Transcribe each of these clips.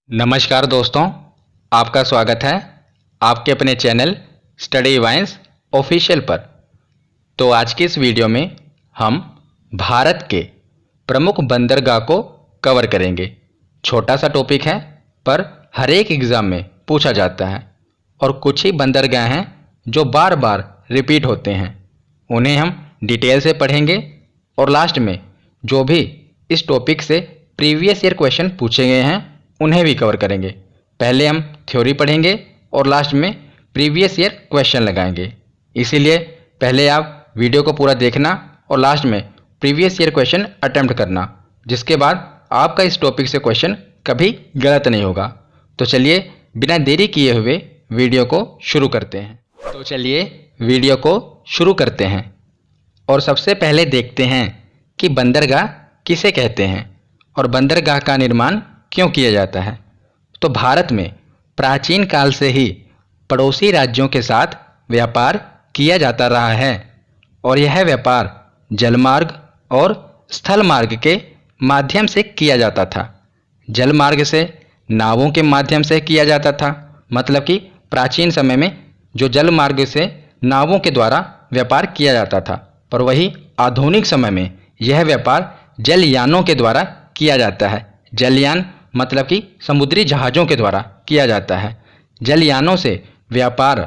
नमस्कार दोस्तों, आपका स्वागत है आपके अपने चैनल स्टडी वाइन्स ऑफिशियल पर। तो आज की इस वीडियो में हम भारत के प्रमुख बंदरगाह को कवर करेंगे। छोटा सा टॉपिक है पर हर एक एग्ज़ाम में पूछा जाता है और कुछ ही बंदरगाह हैं जो बार बार रिपीट होते हैं। उन्हें हम डिटेल से पढ़ेंगे और लास्ट में जो भी इस टॉपिक से प्रीवियस ईयर क्वेश्चन पूछे गए हैं उन्हें भी कवर करेंगे। पहले हम थ्योरी पढ़ेंगे और लास्ट में प्रीवियस ईयर क्वेश्चन लगाएंगे। इसीलिए पहले आप वीडियो को पूरा देखना और लास्ट में प्रीवियस ईयर क्वेश्चन अटेम्प्ट करना, जिसके बाद आपका इस टॉपिक से क्वेश्चन कभी गलत नहीं होगा। तो चलिए बिना देरी किए हुए वीडियो को शुरू करते हैं। तो चलिए वीडियो को शुरू करते हैं और सबसे पहले देखते हैं कि बंदरगाह किसे कहते हैं और बंदरगाह का निर्माण क्यों किया जाता है। तो भारत में प्राचीन काल से ही पड़ोसी राज्यों के साथ व्यापार किया जाता रहा है और यह व्यापार जलमार्ग और स्थल मार्ग के माध्यम से किया जाता था। जल मार्ग से नावों के माध्यम से किया जाता था, मतलब कि प्राचीन समय में जो जल मार्ग से नावों के द्वारा व्यापार किया जाता था, पर वही आधुनिक समय में यह व्यापार जलयानों के द्वारा किया जाता है। जलयान मतलब कि समुद्री जहाज़ों के द्वारा किया जाता है। जलयानों से व्यापार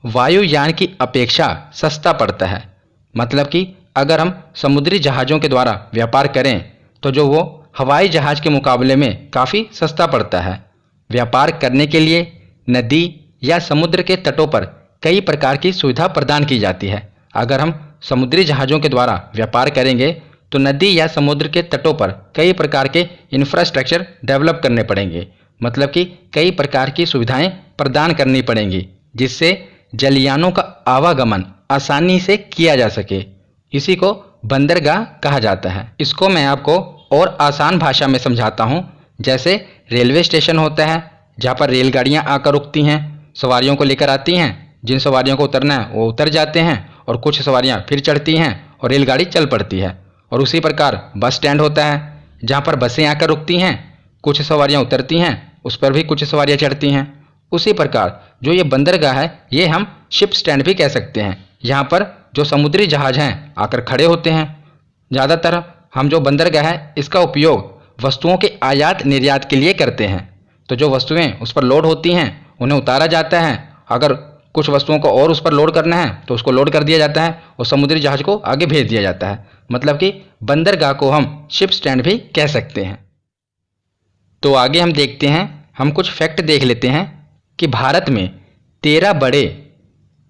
वायुयान की अपेक्षा सस्ता पड़ता है, मतलब कि अगर हम समुद्री जहाज़ों के द्वारा व्यापार करें तो जो वो हवाई जहाज़ के मुकाबले में काफ़ी सस्ता पड़ता है। व्यापार करने के लिए नदी या समुद्र के तटों पर कई प्रकार की सुविधा प्रदान की जाती है। अगर हम समुद्री जहाज़ों के द्वारा व्यापार करेंगे तो नदी या समुद्र के तटों पर कई प्रकार के इंफ्रास्ट्रक्चर डेवलप करने पड़ेंगे, मतलब कि कई प्रकार की सुविधाएं प्रदान करनी पड़ेंगी जिससे जलयानों का आवागमन आसानी से किया जा सके। इसी को बंदरगाह कहा जाता है। इसको मैं आपको और आसान भाषा में समझाता हूँ। जैसे रेलवे स्टेशन होता है जहाँ पर रेलगाड़ियाँ आकर रुकती हैं, सवारियों को लेकर आती हैं। जिन सवारियों को उतरना है वो उतर जाते हैं और कुछ सवारियाँ फिर चढ़ती हैं और रेलगाड़ी चल पड़ती है। और उसी प्रकार बस स्टैंड होता है जहाँ पर बसें आकर रुकती हैं, कुछ सवारियाँ उतरती हैं, उस पर भी कुछ सवारियाँ चढ़ती हैं। उसी प्रकार जो ये बंदरगाह है ये हम शिप स्टैंड भी कह सकते हैं। यहाँ पर जो समुद्री जहाज़ हैं आकर खड़े होते हैं। ज़्यादातर हम जो बंदरगाह है इसका उपयोग वस्तुओं के आयात निर्यात के लिए करते हैं। तो जो वस्तुएँ उस पर लोड होती हैं उन्हें उतारा जाता है। अगर कुछ वस्तुओं को और उस पर लोड करना है तो उसको लोड कर दिया जाता है और समुद्री जहाज़ को आगे भेज दिया जाता है। मतलब कि बंदरगाह को हम शिप स्टैंड भी कह सकते हैं। तो आगे हम देखते हैं, हम कुछ फैक्ट देख लेते हैं कि भारत में 13 बड़े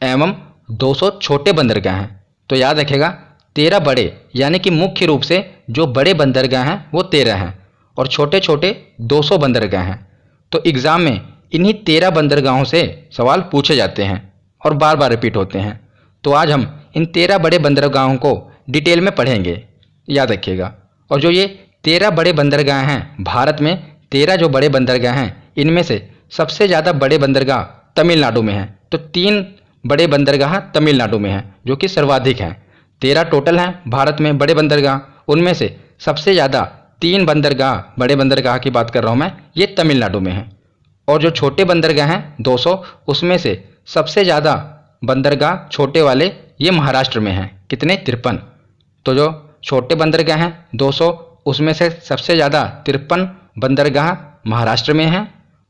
एवं 200 छोटे बंदरगाह हैं। तो याद रखेगा 13 बड़े यानी कि मुख्य रूप से जो बड़े बंदरगाह हैं वो 13 हैं और छोटे छोटे 200 बंदरगाह हैं। तो एग्ज़ाम में इन्हीं 13 बंदरगाहों से सवाल पूछे जाते हैं और बार बार रिपीट होते हैं। तो आज हम इन 13 बड़े बंदरगाहों को डिटेल में पढ़ेंगे, याद रखिएगा। और जो ये 13 बड़े बंदरगाह हैं, भारत में 13 जो बड़े बंदरगाह हैं इनमें से सबसे ज़्यादा बड़े बंदरगाह तमिलनाडु में हैं। तो 3 बड़े बंदरगाह तमिलनाडु में हैं जो कि सर्वाधिक हैं। 13 टोटल हैं भारत में बड़े बंदरगाह, उनमें से सबसे ज़्यादा 3 बंदरगाह, बड़े बंदरगाह की बात कर रहा हूँ मैं, ये तमिलनाडु में हैं। और जो छोटे बंदरगाह हैं 200, उसमें से सबसे ज़्यादा बंदरगाह छोटे वाले ये महाराष्ट्र में हैं। कितने? 53। तो जो छोटे बंदरगाह हैं 200, उसमें से सबसे ज़्यादा 53 बंदरगाह महाराष्ट्र में हैं।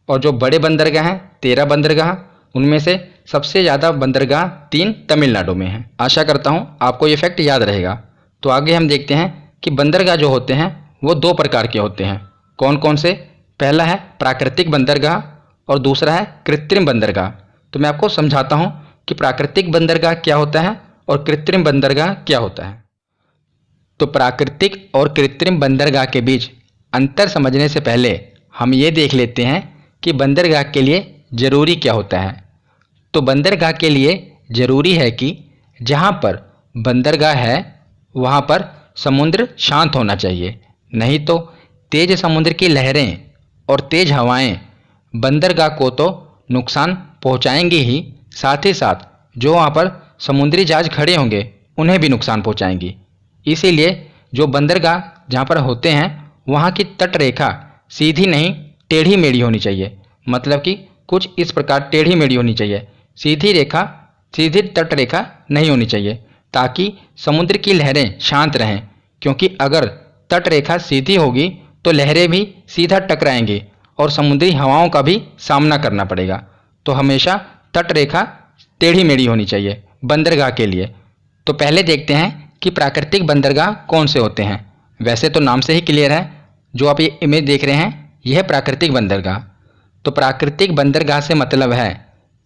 और जो बड़े बंदरगाह हैं 13 बंदरगाह, उनमें से सबसे ज़्यादा बंदरगाह 3 तमिलनाडु में हैं। आशा करता हूँ आपको ये फैक्ट याद रहेगा। तो आगे हम देखते हैं कि बंदरगाह जो होते हैं वो 2 प्रकार के होते हैं। कौन कौन से? पहला है प्राकृतिक बंदरगाह और दूसरा है कृत्रिम बंदरगाह। तो मैं आपको समझाता हूँ कि प्राकृतिक बंदरगाह क्या होता है और कृत्रिम बंदरगाह क्या होता है। तो प्राकृतिक और कृत्रिम बंदरगाह के बीच अंतर समझने से पहले हम ये देख लेते हैं कि बंदरगाह के लिए ज़रूरी क्या होता है। तो बंदरगाह के लिए ज़रूरी है कि जहाँ पर बंदरगाह है वहाँ पर समुद्र शांत होना चाहिए, नहीं तो तेज़ समुद्र की लहरें और तेज़ हवाएं बंदरगाह को तो नुकसान पहुँचाएंगी ही, साथ ही साथ जो वहाँ पर समुद्री जहाज़ खड़े होंगे उन्हें भी नुकसान पहुँचाएंगी। इसीलिए जो बंदरगाह जहाँ पर होते हैं वहाँ की तट रेखा सीधी नहीं टेढ़ी मेढ़ी होनी चाहिए, मतलब कि कुछ इस प्रकार टेढ़ी मेढ़ी होनी चाहिए। सीधी रेखा, सीधी तट रेखा नहीं होनी चाहिए, ताकि समुद्र की लहरें शांत रहें, क्योंकि अगर तट रेखा सीधी होगी तो लहरें भी सीधा टकराएंगी और समुद्री हवाओं का भी सामना करना पड़ेगा। तो हमेशा तट रेखा टेढ़ी मेढ़ी होनी चाहिए बंदरगाह के लिए। तो पहले देखते हैं कि प्राकृतिक बंदरगाह कौन से होते हैं। वैसे तो नाम से ही क्लियर है, जो आप ये इमेज देख रहे हैं यह है प्राकृतिक बंदरगाह। तो प्राकृतिक बंदरगाह से मतलब है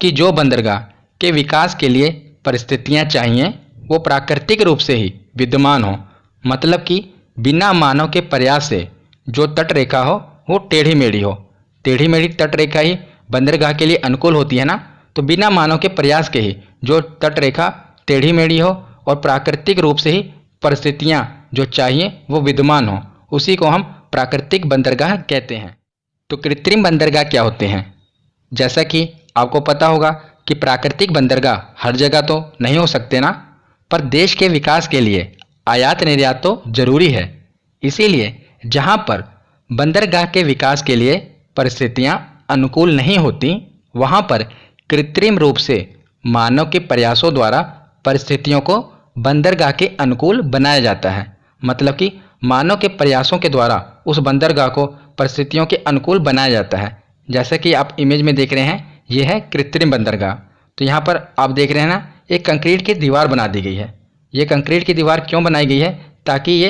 कि जो बंदरगाह के विकास के लिए परिस्थितियां चाहिए वो प्राकृतिक रूप से ही विद्यमान हो, मतलब कि बिना मानव के प्रयास से जो तट रेखा हो वो टेढ़ी मेढ़ी हो। टेढ़ी मेढ़ी तट रेखा ही बंदरगाह के लिए अनुकूल होती है ना। तो बिना मानव के प्रयास के ही जो तट रेखा टेढ़ी मेढ़ी हो और प्राकृतिक रूप से ही परिस्थितियां जो चाहिए वो विद्यमान हो, उसी को हम प्राकृतिक बंदरगाह कहते हैं। तो कृत्रिम बंदरगाह क्या होते हैं? जैसा कि आपको पता होगा कि प्राकृतिक बंदरगाह हर जगह तो नहीं हो सकते ना, पर देश के विकास के लिए आयात निर्यात तो जरूरी है। इसीलिए जहां पर बंदरगाह के विकास के लिए परिस्थितियां अनुकूल नहीं होती, वहां पर कृत्रिम रूप से मानव के प्रयासों द्वारा परिस्थितियों को बंदरगाह के अनुकूल बनाया जाता है। मतलब कि मानव के प्रयासों के द्वारा उस बंदरगाह को परिस्थितियों के अनुकूल बनाया जाता है। जैसा कि आप इमेज में देख रहे हैं, यह है कृत्रिम बंदरगाह। तो यहाँ पर आप देख रहे हैं ना, एक कंक्रीट की दीवार बना दी गई है। ये कंक्रीट की दीवार क्यों बनाई गई है? ताकि ये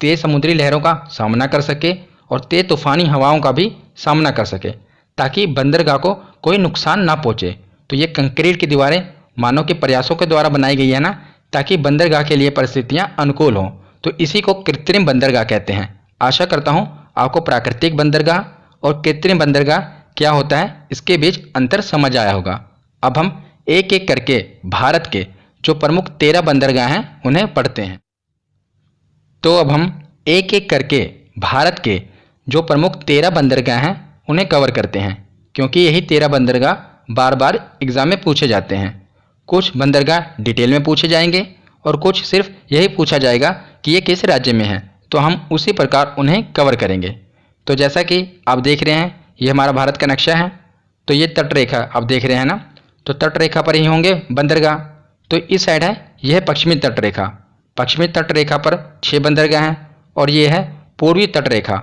तेज़ समुद्री लहरों का सामना कर सके और तेज़ तूफानी हवाओं का भी सामना कर सके, ताकि बंदरगाह को कोई नुकसान ना पहुँचे। तो ये कंक्रीट की दीवारें मानव के प्रयासों के द्वारा बनाई गई है ना, ताकि बंदरगाह के लिए परिस्थितियाँ अनुकूल हों। तो इसी को कृत्रिम बंदरगाह कहते हैं। आशा करता हूँ आपको प्राकृतिक बंदरगाह और कृत्रिम बंदरगाह क्या होता है इसके बीच अंतर समझ आया होगा। अब हम एक एक करके भारत के जो प्रमुख 13 बंदरगाह हैं उन्हें पढ़ते हैं। तो अब हम एक एक करके भारत के जो प्रमुख 13 बंदरगाह हैं उन्हें कवर करते हैं, क्योंकि यही 13 बंदरगाह बार बार एग्जाम में पूछे जाते हैं। कुछ बंदरगाह डिटेल में पूछे जाएंगे और कुछ सिर्फ यही पूछा जाएगा कि ये किस राज्य में है, तो हम उसी प्रकार उन्हें कवर करेंगे। तो जैसा कि आप देख रहे हैं, ये हमारा भारत का नक्शा है। तो ये तट रेखा आप देख रहे हैं ना, तो तट रेखा पर ही होंगे बंदरगाह। तो इस साइड है, यह है पश्चिमी तट रेखा। पश्चिमी तट रेखा पर 6 बंदरगाह हैं और ये है पूर्वी तट रेखा।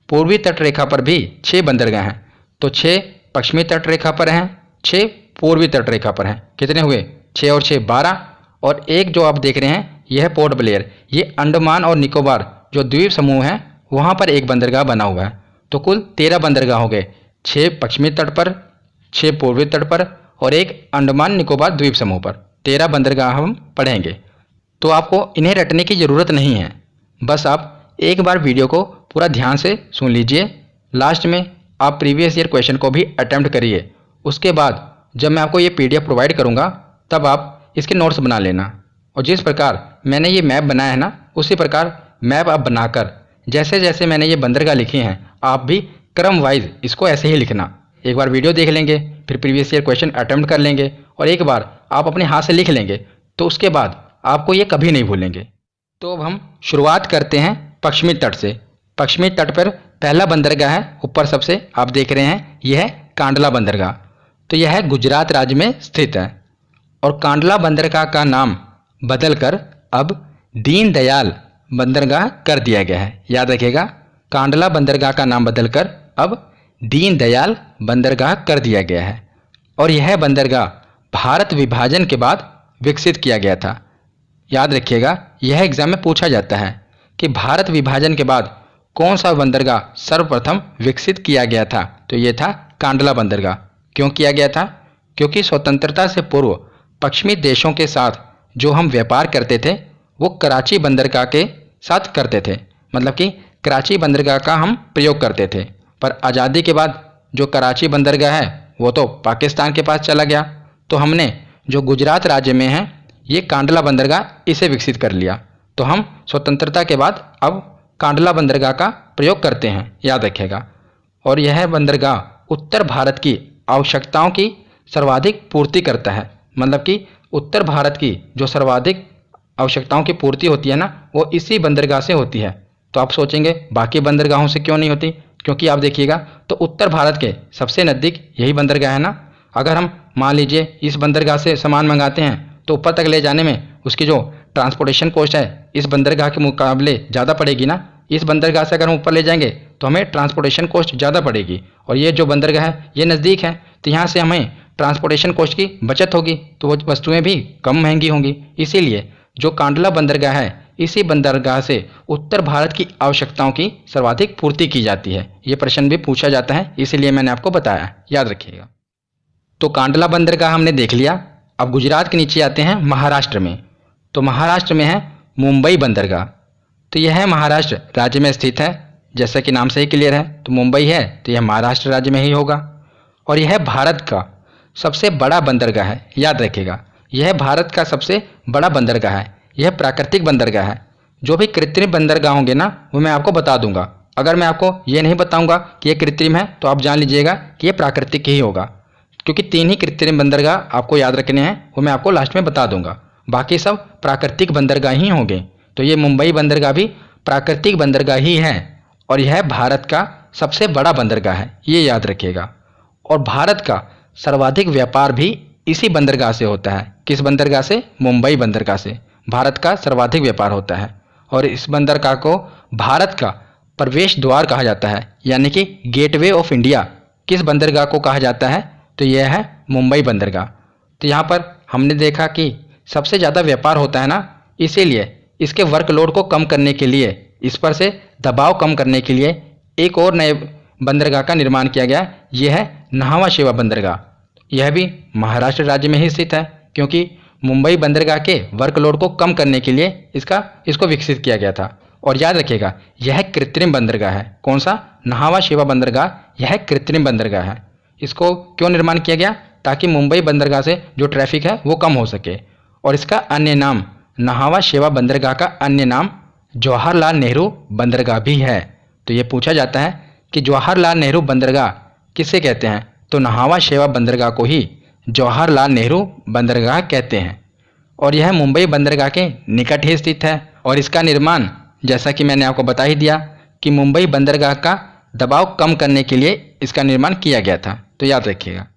पूर्वी तट रेखा पर भी 6 बंदरगाह हैं। तो 6 पश्चिमी तट रेखा पर हैं, 6 पूर्वी तट रेखा पर हैं। कितने हुए? 6 और 6 12। और एक जो आप देख रहे हैं यह है पोर्ट ब्लेयर। ये अंडमान और निकोबार जो द्वीप समूह हैं वहाँ पर एक बंदरगाह बना हुआ है। तो कुल 13 बंदरगाह हो गए, 6 पश्चिमी तट पर, 6 पूर्वी तट पर और एक अंडमान निकोबार द्वीप समूह पर। 13 बंदरगाह हम पढ़ेंगे। तो आपको इन्हें रटने की ज़रूरत नहीं है, बस आप एक बार वीडियो को पूरा ध्यान से सुन लीजिए। लास्ट में आप प्रीवियस ईयर क्वेश्चन को भी अटैम्प्ट करिए। उसके बाद जब मैं आपको ये PDF प्रोवाइड करूँगा तब आप इसके नोट्स बना लेना। और जिस प्रकार मैंने ये मैप बनाया है ना, उसी प्रकार मैप आप बनाकर जैसे जैसे मैंने ये बंदरगाह लिखे हैं आप भी क्रम वाइज इसको ऐसे ही लिखना। एक बार वीडियो देख लेंगे, फिर प्रीवियस ईयर क्वेश्चन अटैम्प्ट कर लेंगे और एक बार आप अपने हाथ से लिख लेंगे, तो उसके बाद आपको ये कभी नहीं भूलेंगे। तो अब हम शुरुआत करते हैं पश्चिमी तट से। पश्चिमी तट पर पहला बंदरगाह है, ऊपर सबसे आप देख रहे हैं, यह है कांडला बंदरगाह। तो यह है गुजरात राज्य में स्थित है और कांडला बंदरगाह का नाम बदलकर अब दीनदयाल बंदरगाह कर दिया गया है। याद रखिएगा, कांडला बंदरगाह का नाम बदलकर अब दीनदयाल बंदरगाह कर दिया गया है। और यह बंदरगाह भारत विभाजन के बाद विकसित किया गया था। याद रखिएगा, यह एग्जाम में पूछा जाता है कि भारत विभाजन के बाद कौन सा बंदरगाह सर्वप्रथम विकसित किया गया था। तो ये था कांडला बंदरगाह। क्यों किया गया था? क्योंकि स्वतंत्रता से पूर्व पश्चिमी देशों के साथ जो हम व्यापार करते थे वो कराची बंदरगाह के साथ करते थे। मतलब कि कराची बंदरगाह का हम प्रयोग करते थे, पर आज़ादी के बाद जो कराची बंदरगाह है वो तो पाकिस्तान के पास चला गया। तो हमने जो गुजरात राज्य में है ये कांडला बंदरगाह इसे विकसित कर लिया। तो हम स्वतंत्रता के बाद अब कांडला बंदरगाह का प्रयोग करते हैं, याद रखिएगा। और यह बंदरगाह उत्तर भारत की आवश्यकताओं की सर्वाधिक पूर्ति करता है। मतलब कि उत्तर भारत की जो सर्वाधिक आवश्यकताओं की पूर्ति होती है ना, वो इसी बंदरगाह से होती है। तो आप सोचेंगे बाकी बंदरगाहों से क्यों नहीं होती? क्योंकि आप देखिएगा तो उत्तर भारत के सबसे नज़दीक यही बंदरगाह है ना। अगर हम मान लीजिए इस बंदरगाह से सामान मंगाते हैं तो ऊपर तक ले जाने में उसकी जो ट्रांसपोर्टेशन कॉस्ट है इस बंदरगाह के मुकाबले ज़्यादा पड़ेगी ना। इस बंदरगाह से अगर हम ऊपर ले जाएंगे तो हमें ट्रांसपोर्टेशन कॉस्ट ज़्यादा पड़ेगी, और ये जो बंदरगाह है ये नज़दीक है तो यहाँ से हमें ट्रांसपोर्टेशन कॉस्ट की बचत होगी, तो वो वस्तुएं भी कम महंगी होंगी। इसीलिए जो कांडला बंदरगाह है इसी बंदरगाह से उत्तर भारत की आवश्यकताओं की सर्वाधिक पूर्ति की जाती है। ये प्रश्न भी पूछा जाता है, इसीलिए मैंने आपको बताया, याद रखिएगा। तो कांडला बंदरगाह हमने देख लिया। अब गुजरात के नीचे आते हैं महाराष्ट्र में। तो महाराष्ट्र में है मुंबई बंदरगाह। तो यह है महाराष्ट्र राज्य में स्थित है, जैसा कि नाम से ही क्लियर है। तो मुंबई है तो यह महाराष्ट्र राज्य में ही होगा, और यह भारत का सबसे बड़ा बंदरगाह है, याद रखिएगा। यह भारत का सबसे बड़ा बंदरगाह है। यह प्राकृतिक बंदरगाह है। जो भी कृत्रिम बंदरगाह होंगे ना वो मैं आपको बता दूंगा। अगर मैं आपको ये नहीं बताऊंगा कि यह कृत्रिम है तो आप जान लीजिएगा कि यह प्राकृतिक ही होगा, क्योंकि 3 ही कृत्रिम बंदरगाह आपको याद रखने हैं, वो मैं आपको लास्ट में बता दूंगा। बाकी सब प्राकृतिक बंदरगाह ही होंगे। तो ये मुंबई बंदरगाह भी प्राकृतिक बंदरगाह ही है, और यह भारत का सबसे बड़ा बंदरगाह है, ये याद रखिएगा। और भारत का सर्वाधिक व्यापार भी इसी बंदरगाह से होता है। किस बंदरगाह से? मुंबई बंदरगाह से भारत का सर्वाधिक व्यापार होता है। और इस बंदरगाह को भारत का प्रवेश द्वार कहा जाता है, यानी कि गेटवे ऑफ इंडिया किस बंदरगाह को कहा जाता है? तो यह है मुंबई बंदरगाह। तो यहाँ पर हमने देखा कि सबसे ज़्यादा व्यापार होता है ना, इसीलिए इसके वर्कलोड को कम करने के लिए, इस पर से दबाव कम करने के लिए एक और नए बंदरगाह का निर्माण किया गया। यह है न्हावा शेवा बंदरगाह। यह भी महाराष्ट्र राज्य में ही स्थित है, क्योंकि मुंबई बंदरगाह के वर्कलोड को कम करने के लिए इसको विकसित किया गया था। और याद रखिएगा यह कृत्रिम बंदरगाह है। कौन सा? न्हावा शेवा बंदरगाह, यह कृत्रिम बंदरगाह है। इसको क्यों निर्माण किया गया? ताकि मुंबई बंदरगाह से जो ट्रैफिक है वो कम हो सके। और इसका अन्य नाम, न्हावा शेवा बंदरगाह का अन्य नाम जवाहरलाल नेहरू बंदरगाह भी है। तो ये पूछा जाता है कि जवाहरलाल नेहरू बंदरगाह किसे कहते हैं? तो न्हावा शेवा बंदरगाह को ही जवाहरलाल नेहरू बंदरगाह कहते हैं। और यह मुंबई बंदरगाह के निकट ही स्थित है। और इसका निर्माण, जैसा कि मैंने आपको बता ही दिया कि मुंबई बंदरगाह का दबाव कम करने के लिए इसका निर्माण किया गया था, तो याद रखिएगा।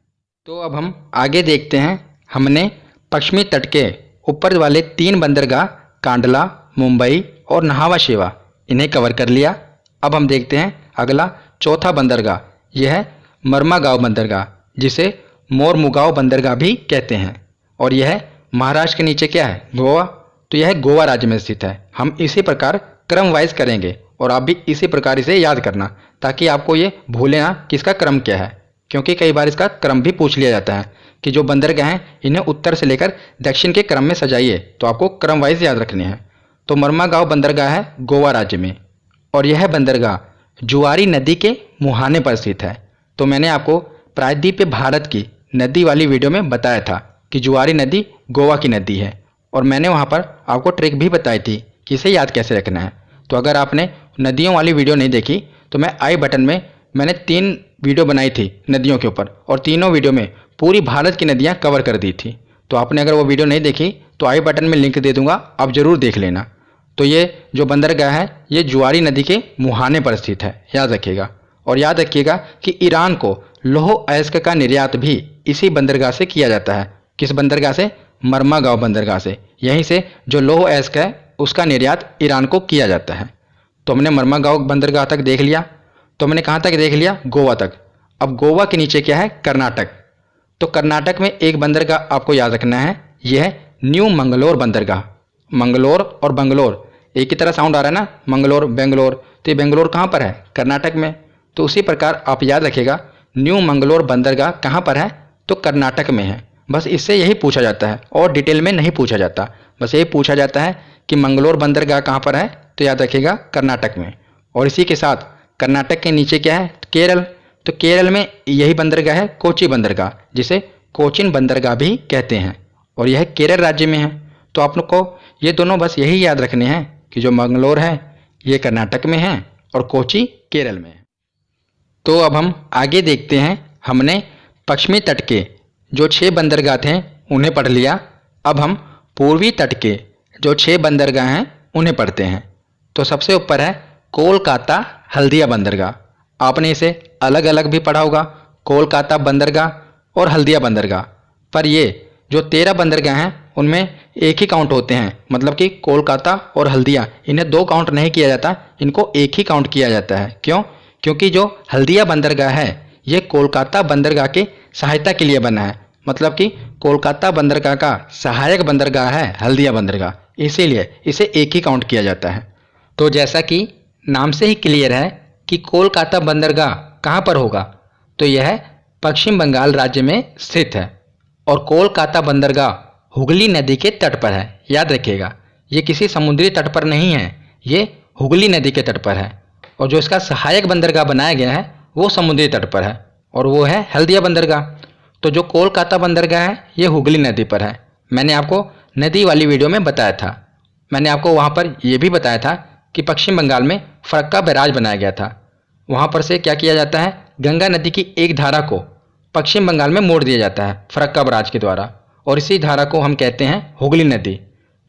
तो अब हम आगे देखते हैं। हमने पश्चिमी तट के ऊपर वाले 3 बंदरगाह कांडला, मुंबई और न्हावा शेवा, इन्हें कवर कर लिया। अब हम देखते हैं अगला चौथा बंदरगाह, यह है मर्मागांव बंदरगाह, जिसे मोरमुगांव बंदरगाह भी कहते हैं। और यह महाराष्ट्र के नीचे क्या है? गोवा। तो यह गोवा राज्य में स्थित है। हम इसी प्रकार क्रम वाइज करेंगे, और आप भी इसी प्रकार इसे याद करना, ताकि आपको ये भूले ना कि इसका क्रम क्या है, क्योंकि कई बार इसका क्रम भी पूछ लिया जाता है कि जो बंदरगाह हैं इन्हें उत्तर से लेकर दक्षिण के क्रम में सजाइए, तो आपको क्रम वाइज याद रखने हैं। तो मर्मागांव बंदरगाह है गोवा राज्य में, और यह बंदरगाह जुआरी नदी के मुहाने पर स्थित है। तो मैंने आपको प्रायद्वीपीय भारत की नदी वाली वीडियो में बताया था कि जुआरी नदी गोवा की नदी है, और मैंने वहाँ पर आपको ट्रिक भी बताई थी कि इसे याद कैसे रखना है। तो अगर आपने नदियों वाली वीडियो नहीं देखी तो मैं आई बटन में मैंने 3 वीडियो बनाई थी नदियों के ऊपर, और तीनों वीडियो में पूरी भारत की नदियाँ कवर कर दी थी। तो आपने अगर वो वीडियो नहीं देखी तो आई बटन में लिंक दे दूंगा, आप ज़रूर देख लेना। तो ये जो बंदरगाह है ये जुआरी नदी के मुहाने पर स्थित है, याद रखिएगा। और याद रखिएगा कि ईरान को लौह अयस्क का निर्यात भी इसी बंदरगाह से किया जाता है। किस बंदरगाह से? मर्मागांव बंदरगाह से। यहीं से जो लौह अयस्क है उसका निर्यात ईरान को किया जाता है। तो हमने मर्मागांव बंदरगाह तक देख लिया। तो हमने कहाँ तक देख लिया? गोवा तक। अब गोवा के नीचे क्या है? कर्नाटक। तो कर्नाटक में एक बंदरगाह आपको याद रखना है, यह है न्यू मंगलोर बंदरगाह। मंगलोर और बंगलोर एक ही तरह साउंड आ रहा है ना, मंगलोर बेंगलोर। तो ये बेंगलोर कहाँ पर है? कर्नाटक में। तो उसी प्रकार आप याद रखिएगा न्यू मंगलोर बंदरगाह कहाँ पर है? तो कर्नाटक में है। बस इससे यही पूछा जाता है, और डिटेल में नहीं पूछा जाता। बस यही पूछा जाता है कि मंगलोर बंदरगाह कहाँ पर है, तो याद रखिएगा कर्नाटक में। और इसी के साथ कर्नाटक के नीचे क्या है? केरल। तो केरल में यही बंदरगाह है कोची बंदरगाह, जिसे कोचिन बंदरगाह भी कहते हैं, और यह केरल राज्य में है। तो आप लोग को ये दोनों बस यही याद रखने हैं कि जो मंगलोर है ये कर्नाटक में है और कोची केरल में है। तो अब हम आगे देखते हैं। हमने पश्चिमी तट के जो 6 बंदरगाह थे उन्हें पढ़ लिया। अब हम पूर्वी तट के जो 6 बंदरगाह हैं उन्हें पढ़ते हैं। तो सबसे ऊपर है कोलकाता हल्दिया बंदरगाह। आपने इसे अलग अलग भी पढ़ा होगा, कोलकाता बंदरगाह और हल्दिया बंदरगाह। पर ये जो 13 बंदरगाह हैं उनमें एक ही काउंट होते हैं, मतलब कि कोलकाता और हल्दिया, इन्हें दो काउंट नहीं किया जाता, इनको एक ही काउंट किया जाता है। क्यों? क्योंकि जो हल्दिया बंदरगाह है ये कोलकाता बंदरगाह की सहायता के लिए बना है, मतलब कि कोलकाता बंदरगाह का सहायक बंदरगाह है हल्दिया बंदरगाह, इसीलिए इसे एक ही काउंट किया जाता है। तो जैसा कि नाम से ही क्लियर है कि कोलकाता बंदरगाह कहाँ पर होगा, तो यह पश्चिम बंगाल राज्य में स्थित है और कोलकाता बंदरगाह हुगली नदी के तट पर है। याद रखिएगा, ये किसी समुद्री तट पर नहीं है, ये हुगली नदी के तट पर है। और जो इसका सहायक बंदरगाह बनाया गया है वो समुद्री तट पर है और वो है हल्दिया बंदरगाह। तो जो कोलकाता बंदरगाह है ये हुगली नदी पर है। मैंने आपको नदी वाली वीडियो में बताया था। मैंने आपको वहाँ पर यह भी बताया था कि पश्चिम बंगाल में फरक्का बैराज बनाया गया था। वहाँ पर से क्या किया जाता है, गंगा नदी की एक धारा को पश्चिम बंगाल में मोड़ दिया जाता है फरक्का बैराज के द्वारा, और इसी धारा को हम कहते हैं हुगली नदी।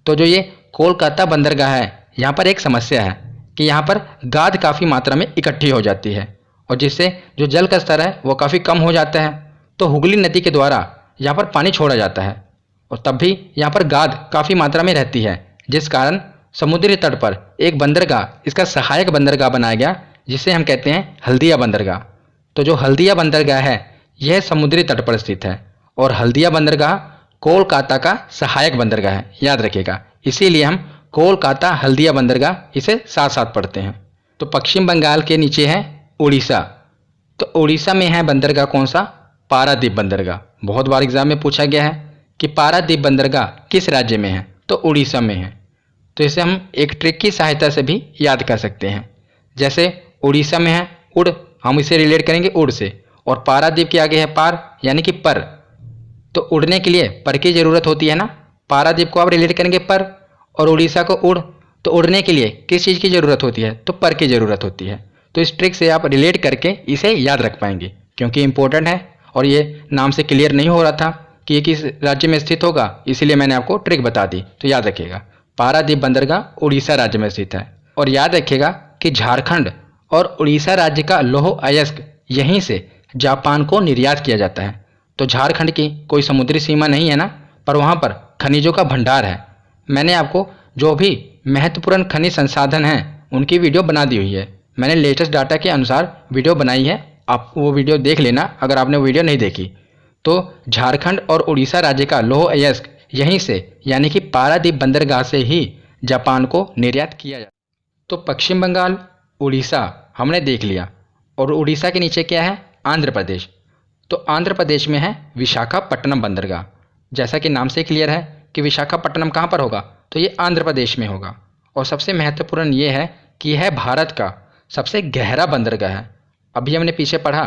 तो जो ये कोलकाता बंदरगाह है यहाँ पर एक समस्या है कि यहाँ पर गाद काफ़ी मात्रा में इकट्ठी हो जाती है और जिससे जो जल का स्तर है वो काफ़ी कम हो जाता है। तो हुगली नदी के द्वारा यहाँ पर पानी छोड़ा जाता है और तब भी यहाँ पर गाद काफ़ी मात्रा में रहती है, जिस कारण समुद्री तट पर एक बंदरगाह, इसका सहायक बंदरगाह बनाया गया जिसे हम कहते हैं हल्दिया बंदरगाह। तो जो हल्दिया बंदरगाह है यह समुद्री तट पर स्थित है और हल्दिया बंदरगाह कोलकाता का सहायक बंदरगाह है। याद रखिएगा, इसीलिए हम कोलकाता हल्दिया बंदरगाह इसे साथ साथ पढ़ते हैं। तो पश्चिम बंगाल के नीचे है उड़ीसा। तो उड़ीसा में है बंदरगाह कौन सा, पारादीप बंदरगाह। बहुत बार एग्जाम में पूछा गया है कि पारादीप बंदरगाह किस राज्य में है, तो उड़ीसा में है। तो इसे हम एक ट्रिक की सहायता से भी याद कर सकते हैं। जैसे उड़ीसा में है उड़, हम इसे रिलेट करेंगे उड़ से, और पारादीप के आगे है पार यानी कि पर। तो उड़ने के लिए पर की ज़रूरत होती है ना, पारादीप को आप रिलेट करेंगे पर, और उड़ीसा को उड़, तो उड़ने के लिए किस चीज़ की ज़रूरत होती है, तो पर की ज़रूरत होती है। तो इस ट्रिक से आप रिलेट करके इसे याद रख पाएंगे क्योंकि इंपॉर्टेंट है और ये नाम से क्लियर नहीं हो रहा था कि ये किस राज्य में स्थित होगा, इसीलिए मैंने आपको ट्रिक बता दी। तो याद रखिएगा, पारादीप बंदरगाह उड़ीसा राज्य में स्थित है। और याद रखिएगा कि झारखंड और उड़ीसा राज्य का लौह अयस्क यहीं से जापान को निर्यात किया जाता है। तो झारखंड की कोई समुद्री सीमा नहीं है ना, पर वहाँ पर खनिजों का भंडार है। मैंने आपको जो भी महत्वपूर्ण खनिज संसाधन हैं उनकी वीडियो बना दी हुई है। मैंने लेटेस्ट डाटा के अनुसार वीडियो बनाई है, आप वो वीडियो देख लेना अगर आपने वो वीडियो नहीं देखी। तो झारखंड और उड़ीसा राज्य का लौह अयस्क यहीं से यानी कि पारादीप बंदरगाह से ही जापान को निर्यात किया जाता है। तो पश्चिम बंगाल, उड़ीसा हमने देख लिया, और उड़ीसा के नीचे क्या है, आंध्र प्रदेश। तो आंध्र प्रदेश में है विशाखापट्टनम बंदरगाह। जैसा कि नाम से क्लियर है कि विशाखापट्टनम कहाँ पर होगा, तो ये आंध्र प्रदेश में होगा। और सबसे महत्वपूर्ण ये है कि यह भारत का सबसे गहरा बंदरगाह है। अभी हमने पीछे पढ़ा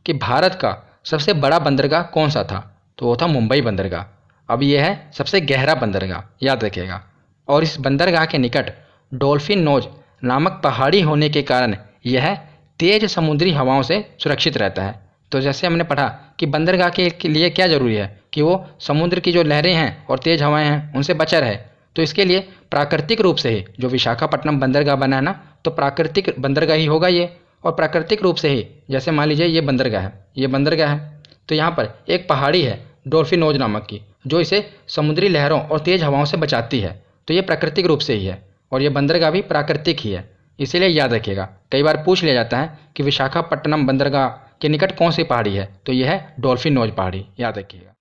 कि भारत का सबसे बड़ा बंदरगाह कौन सा था, तो वो था मुंबई बंदरगाह। अब यह है सबसे गहरा बंदरगाह, याद रखिएगा। और इस बंदरगाह के निकट डॉल्फिन नोज नामक पहाड़ी होने के कारण यह तेज समुद्री हवाओं से सुरक्षित रहता है। तो जैसे हमने पढ़ा कि बंदरगाह के लिए क्या ज़रूरी है कि वो समुद्र की जो लहरें हैं और तेज़ हवाएं हैं उनसे बचा रहे। तो इसके लिए प्राकृतिक रूप से ही जो विशाखापट्टनम बंदरगाह बना है ना, तो प्राकृतिक बंदरगाह ही होगा ये। और प्राकृतिक रूप से ही जैसे मान लीजिए ये बंदरगाह है, ये बंदरगाह है, तो यहाँ पर एक पहाड़ी है डॉल्फिन नोज नामक की, जो इसे समुद्री लहरों और तेज़ हवाओं से बचाती है। तो ये प्राकृतिक रूप से ही है और ये बंदरगाह भी प्राकृतिक ही है, इसीलिए याद रखिएगा। कई बार पूछ लिया जाता है कि विशाखापट्टनम बंदरगाह के निकट कौन सी पहाड़ी है, तो यह है डॉल्फिन नोज पहाड़ी, याद रखिएगा।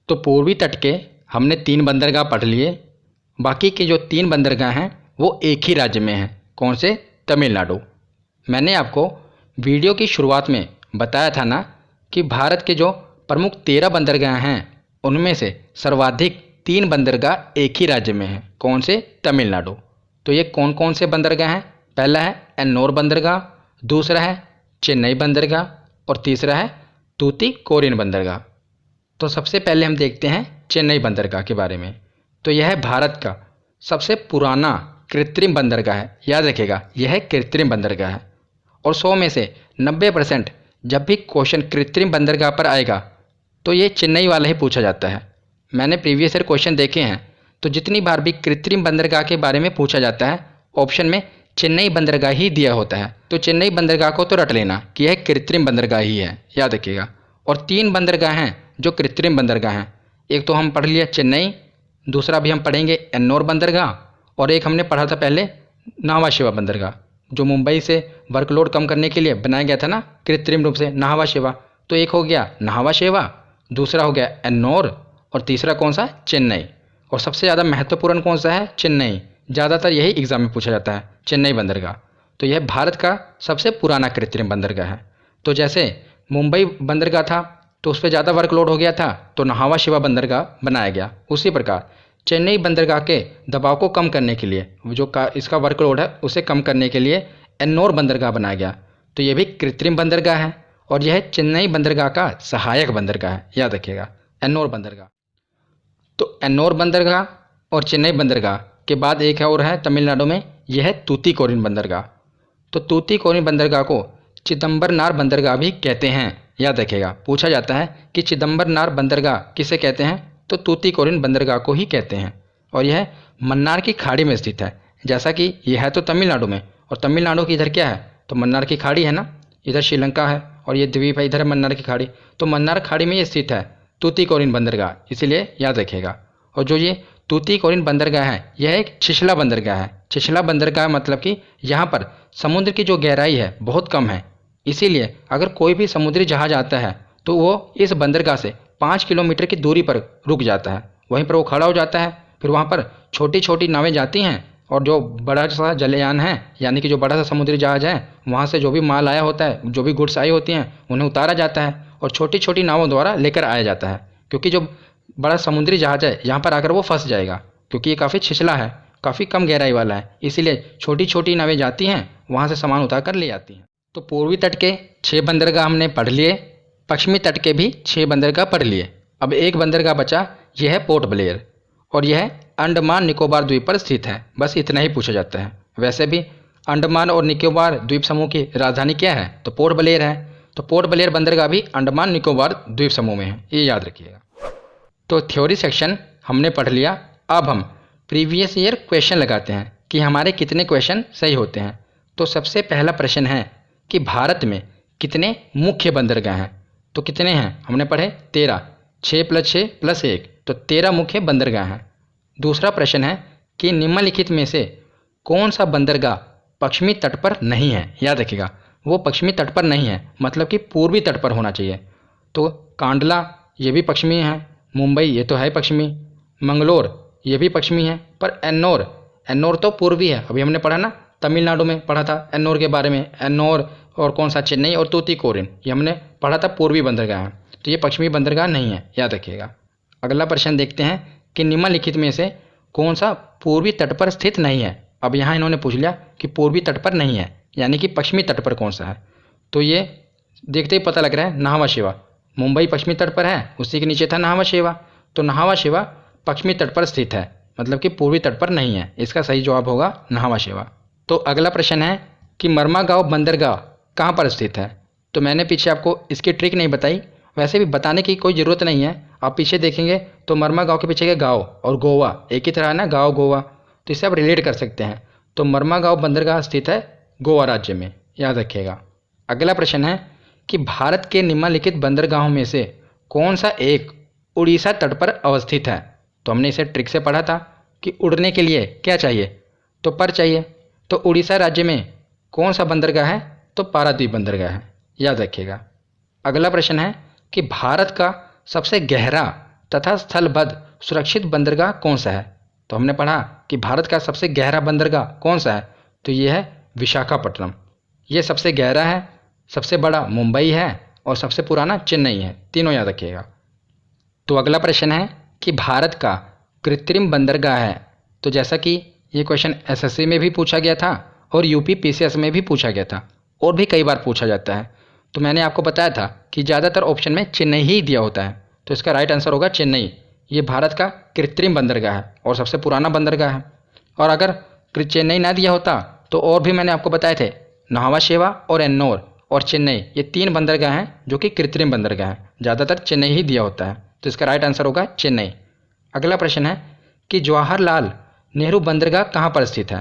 तो पूर्वी तट के हमने 3 बंदरगाह पढ़ लिए। बाकी के जो 3 बंदरगाह हैं वो एक ही राज्य में हैं, कौन से, तमिलनाडु। मैंने आपको वीडियो की शुरुआत में बताया था ना कि भारत के जो प्रमुख 13 बंदरगाह हैं उनमें से सर्वाधिक 3 बंदरगाह एक ही राज्य में हैं, कौन से, तमिलनाडु। तो ये कौन कौन से बंदरगाह हैं, पहला है एन्नोर बंदरगाह, दूसरा है चेन्नई बंदरगाह और तीसरा है तूतीकोरिन बंदरगाह। तो सबसे पहले हम देखते हैं चेन्नई बंदरगाह के बारे में। तो यह है भारत का सबसे पुराना कृत्रिम बंदरगाह है, याद रखिएगा यह कृत्रिम बंदरगाह है। और 100 में से 90% जब भी क्वेश्चन कृत्रिम बंदरगाह पर आएगा तो ये चेन्नई वाला ही पूछा जाता है। मैंने प्रीवियस ईयर क्वेश्चन देखे हैं, तो जितनी बार भी कृत्रिम बंदरगाह के बारे में पूछा जाता है ऑप्शन में चेन्नई बंदरगाह ही दिया होता है। तो चेन्नई बंदरगाह को तो रट लेना कि यह कृत्रिम बंदरगाह ही है, याद रखिएगा। और 3 बंदरगाह हैं जो कृत्रिम बंदरगाह हैं। एक तो हम पढ़ लिया चेन्नई, दूसरा भी हम पढ़ेंगे एन्नोर बंदरगाह, और एक हमने पढ़ा था पहले नाहवा शेवा बंदरगाह, जो मुंबई से वर्कलोड कम करने के लिए बनाया गया था ना कृत्रिम रूप से, नाहवा शेवा। तो एक हो गया नाहवा शेवा, दूसरा हो गया एन्नोर, और तीसरा कौन सा, चेन्नई। और सबसे ज़्यादा महत्वपूर्ण कौन सा है, चेन्नई। ज़्यादातर यही एग्जाम में पूछा जाता है, चेन्नई बंदरगाह। तो यह भारत का सबसे पुराना कृत्रिम बंदरगाह है। तो जैसे मुंबई बंदरगाह था तो उस पर ज़्यादा वर्कलोड हो गया था तो नाहवा शेवा बंदरगाह बनाया गया। उसी प्रकार चेन्नई बंदरगाह के दबाव को कम करने के लिए, जो इसका वर्कलोड है उसे कम करने के लिए एन्नोर बंदरगाह बनाया गया। तो यह भी कृत्रिम बंदरगाह है और यह चेन्नई बंदरगाह का सहायक बंदरगाह है, याद रखिएगा, एन्नोर बंदरगाह। तो एन्नोर बंदरगाह और चेन्नई बंदरगाह के बाद एक और है तमिलनाडु में, यह है तूतीकोरिन बंदरगाह। तो तूतीकोरिन बंदरगाह को चिदंबरनार बंदरगाह भी कहते हैं, याद रखिएगा। पूछा जाता है कि चिदंबरनार बंदरगाह किसे कहते हैं, तो तूतीकोरिन बंदरगाह को ही कहते हैं। और यह मन्नार की खाड़ी में स्थित है। जैसा कि यह है तो तमिलनाडु में, और तमिलनाडु की इधर क्या है, तो मन्नार की खाड़ी है ना, इधर श्रीलंका है और ये द्वीप है, इधर है मन्नार की खाड़ी। तो मन्नार खाड़ी में ये स्थित है तूतीकोरिन बंदरगाह, इसीलिए याद रखिएगा। और जो ये तूतीकोरिन बंदरगाह है यह एक छिछला बंदरगाह है। छिछला बंदरगाह मतलब कि यहाँ पर समुद्र की जो गहराई है बहुत कम है, इसीलिए अगर कोई भी समुद्री जहाज आता है तो वो इस बंदरगाह से 5 किलोमीटर की दूरी पर रुक जाता है, वहीं पर वो खड़ा हो जाता है। फिर वहाँ पर छोटी छोटी नावें जाती हैं और जो बड़ा सा जलयान है, यानी कि जो बड़ा सा समुद्री जहाज है, वहाँ से जो भी माल आया होता है, जो भी गुड्स आई होती हैं, उन्हें उतारा जाता है और छोटी छोटी नावों द्वारा लेकर आया जाता है। क्योंकि जो बड़ा समुद्री जहाज है यहाँ पर आकर वो फंस जाएगा, क्योंकि ये काफ़ी छिछला है, काफ़ी कम गहराई वाला है, इसीलिए छोटी छोटी नावें जाती हैं, वहाँ से सामान उतार कर ले जाती हैं। तो पूर्वी तट के 6 बंदरगाह हमने पढ़ लिए, पश्चिमी तट के भी 6 बंदरगाह पढ़ लिए। अब एक बंदरगाह बचा, यह है पोर्ट ब्लेयर, और यह अंडमान निकोबार द्वीप पर स्थित है। बस इतना ही पूछा जाता है। वैसे भी अंडमान और निकोबार द्वीप समूह की राजधानी क्या है, तो पोर्ट ब्लेयर है। तो पोर्ट ब्लेयर बंदरगाह भी अंडमान निकोबार द्वीप समूह में है, ये याद रखिएगा। तो थ्योरी सेक्शन हमने पढ़ लिया। अब हम प्रीवियस ईयर क्वेश्चन लगाते हैं कि हमारे कितने क्वेश्चन सही होते हैं। तो सबसे पहला प्रश्न है कि भारत में कितने मुख्य बंदरगाह हैं, तो कितने हैं, हमने पढ़े 13, 6 + 6 + 1, तो 13 मुख्य बंदरगाह हैं। दूसरा प्रश्न है कि निम्नलिखित में से कौन सा बंदरगाह पश्चिमी तट पर नहीं है, याद रखिएगा, वो पश्चिमी तट पर नहीं है, मतलब कि पूर्वी तट पर होना चाहिए। तो कांडला ये भी पश्चिमी है, मुंबई ये तो है पश्चिमी, मंगलोर ये भी पश्चिमी है, पर एन्नोर तो पूर्वी है। अभी हमने पढ़ा ना, तमिलनाडु में पढ़ा था एन्नोर के बारे में। एन्नोर और कौन सा, चेन्नई और तूतीकोरिन, ये हमने पढ़ा था पूर्वी बंदरगाह है, तो ये पश्चिमी बंदरगाह नहीं है, याद रखिएगा। अगला प्रश्न देखते हैं कि निम्नलिखित में से कौन सा पूर्वी तट पर स्थित नहीं है। अब यहाँ इन्होंने पूछ लिया कि पूर्वी तट पर नहीं है, यानी कि पश्चिमी तट पर कौन सा है। तो ये देखते ही पता लग रहा है, नाहवा शेवा। मुंबई पश्चिमी तट पर है, उसी के नीचे था नाहवा शेवा, तो नाहवा शेवा पश्चिमी तट पर स्थित है, मतलब कि पूर्वी तट पर नहीं है। इसका सही जवाब होगा नाहवा शेवा। तो अगला प्रश्न है कि मरमागांव बंदरगाह कहाँ पर स्थित है। तो मैंने पीछे आपको इसकी ट्रिक नहीं बताई, वैसे भी बताने की कोई ज़रूरत नहीं है। आप पीछे देखेंगे तो मरमागांव के पीछे के गाँव और गोवा एक ही तरह है ना, गाँव गोवा, तो इससे आप रिलेट कर सकते हैं। तो मरमागांव बंदरगाह स्थित है गोवा राज्य में, याद रखिएगा। अगला प्रश्न है कि भारत के निम्नलिखित बंदरगाहों में से कौन सा एक उड़ीसा तट पर अवस्थित है। तो हमने इसे ट्रिक से पढ़ा था कि उड़ने के लिए क्या चाहिए, तो पर चाहिए। तो उड़ीसा राज्य में कौन सा बंदरगाह है, तो पारादीप बंदरगाह है, याद रखिएगा। अगला प्रश्न है कि भारत का सबसे गहरा तथा स्थलबद्ध सुरक्षित बंदरगाह कौन सा है। तो हमने पढ़ा कि भारत का सबसे गहरा बंदरगाह कौन सा है, तो ये है विशाखापट्टनम। ये सबसे गहरा है, सबसे बड़ा मुंबई है और सबसे पुराना चेन्नई है, तीनों याद रखिएगा। तो अगला प्रश्न है कि भारत का कृत्रिम बंदरगाह है। तो जैसा कि ये क्वेश्चन एसएससी में भी पूछा गया था और यूपी पीसीएस में भी पूछा गया था और भी कई बार पूछा जाता है, तो मैंने आपको बताया था कि ज़्यादातर ऑप्शन में चेन्नई ही दिया होता है। तो इसका राइट आंसर होगा चेन्नई। ये भारत का कृत्रिम बंदरगाह है और सबसे पुराना बंदरगाह है। और अगर चेन्नई ना दिया होता तो और भी मैंने आपको बताए थे, नाहवा शेवा और एन्नोर और चेन्नई, ये 3 बंदरगाह हैं जो कि कृत्रिम बंदरगाह हैं। ज़्यादातर चेन्नई ही दिया होता है, तो इसका राइट आंसर होगा चेन्नई। अगला प्रश्न है कि जवाहरलाल नेहरू बंदरगाह कहाँ पर स्थित है।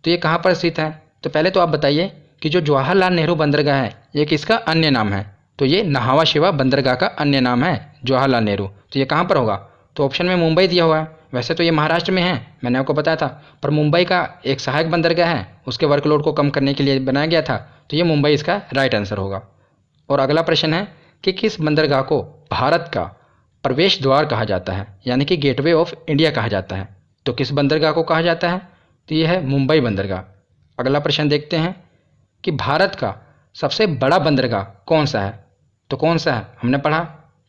तो ये कहाँ पर स्थित है, तो पहले तो आप बताइए कि जो जवाहरलाल नेहरू बंदरगाह है ये किसका अन्य नाम है? तो ये नहावा शिवा बंदरगाह का अन्य नाम है जवाहरलाल नेहरू। तो ये कहाँ पर होगा? तो ऑप्शन में मुंबई दिया हुआ है। वैसे तो ये महाराष्ट्र में है, मैंने आपको बताया था, पर मुंबई का एक सहायक बंदरगाह है, उसके वर्कलोड को कम करने के लिए बनाया गया था, तो ये मुंबई इसका राइट आंसर होगा। और अगला प्रश्न है कि किस बंदरगाह को भारत का प्रवेश द्वार कहा जाता है, यानी कि गेटवे ऑफ इंडिया कहा जाता है? तो किस बंदरगाह को कहा जाता है? तो ये है मुंबई बंदरगाह। अगला प्रश्न देखते हैं कि भारत का सबसे बड़ा बंदरगाह कौन सा है? तो कौन सा है? हमने पढ़ा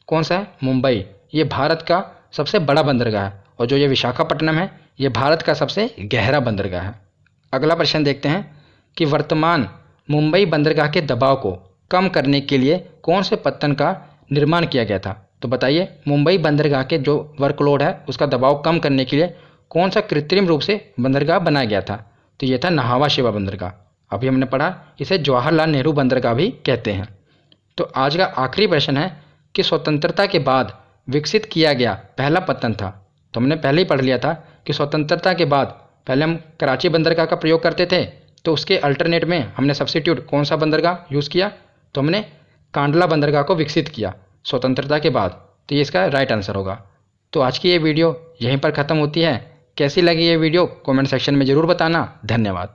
कौन सा है? मुंबई। ये भारत का सबसे बड़ा बंदरगाह है। और जो ये विशाखापट्टनम है ये भारत का सबसे गहरा बंदरगाह है। अगला प्रश्न देखते हैं कि वर्तमान मुंबई बंदरगाह के दबाव को कम करने के लिए कौन से पत्तन का निर्माण किया गया था? तो बताइए, मुंबई बंदरगाह के जो वर्कलोड है उसका दबाव कम करने के लिए कौन सा कृत्रिम रूप से बंदरगाह बनाया गया था? तो ये था नहावा शिवा बंदरगाह। अभी हमने पढ़ा इसे जवाहरलाल नेहरू बंदरगाह भी कहते हैं। तो आज का आखिरी प्रश्न है कि स्वतंत्रता के बाद विकसित किया गया पहला पत्तन था। तो हमने पहले ही पढ़ लिया था कि स्वतंत्रता के बाद पहले हम कराची बंदरगाह का प्रयोग करते थे, तो उसके अल्टरनेट में हमने सब्स्टिट्यूट कौन सा बंदरगाह यूज़ किया? तो हमने कांडला बंदरगाह को विकसित किया स्वतंत्रता के बाद। तो ये इसका राइट आंसर होगा। तो आज की ये वीडियो यहीं पर ख़त्म होती है। कैसी लगी ये वीडियो कमेंट सेक्शन में ज़रूर बताना। धन्यवाद।